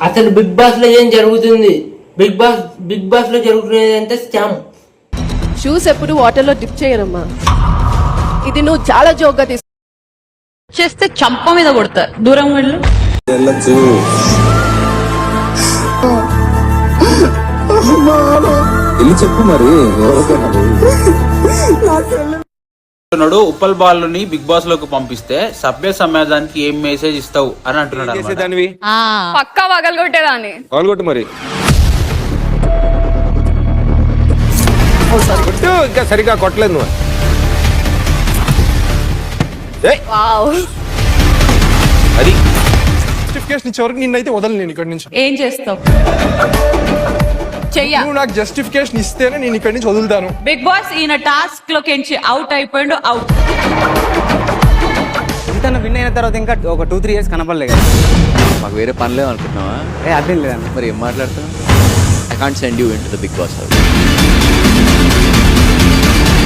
అసలు big boss లో ఏం జరుగుతుంది? బిగ్ బాస్ లో జరుగుతున్నది అంటే స్కామ్. షూస్ ఎప్పుడు వాటర్ లో డిప్ చేయరమ్మా. ఇది నువ్వు చాలా జోక్గా చేస్తే చంప మీద కొడతారు. దూరం వెళ్ళు. వెళ్ళచ్చు. వెళ్ళి చెప్పు మరి ఉప్పల్ బాలుని బిగ్ బాస్ లోకి పంపిస్తే సభ్య సమాజానికి ఏం మెసేజ్ ఇస్తావు అని అంటున్నాడు అన్నమాట. పక్కా పగలగొట్టేదాన్ని. పాల్గొట్టు మరి. కొట్టు, ఇంకా సరిగా కొట్టలేదు నువ్వు. అది జస్టిఫికేషన్ ఇచ్చే వరకు నిన్నైతే వదలను నేను ఇక్కడి నుంచి. ఏం చేస్తావు? చెయ్య. నువ్వు నాకు జస్టిఫికేషన్ ఇస్తేనే నేను ఇక్కడి నుంచి వదులుతాను. బిగ్ బాస్ ఈయన టాస్క్ లోకి అవుట్ అయిపోయిండు. అవుట్. ఇంత విన్ అయిన తర్వాత ఇంకా ఒక 2-3 years కనపడలేదు. మాకు వేరే పనిలేము అనుకుంటున్నావా? అదేం లేదన్న. మరి ఏం మాట్లాడుతున్నావు? I can't send you into the big boss house.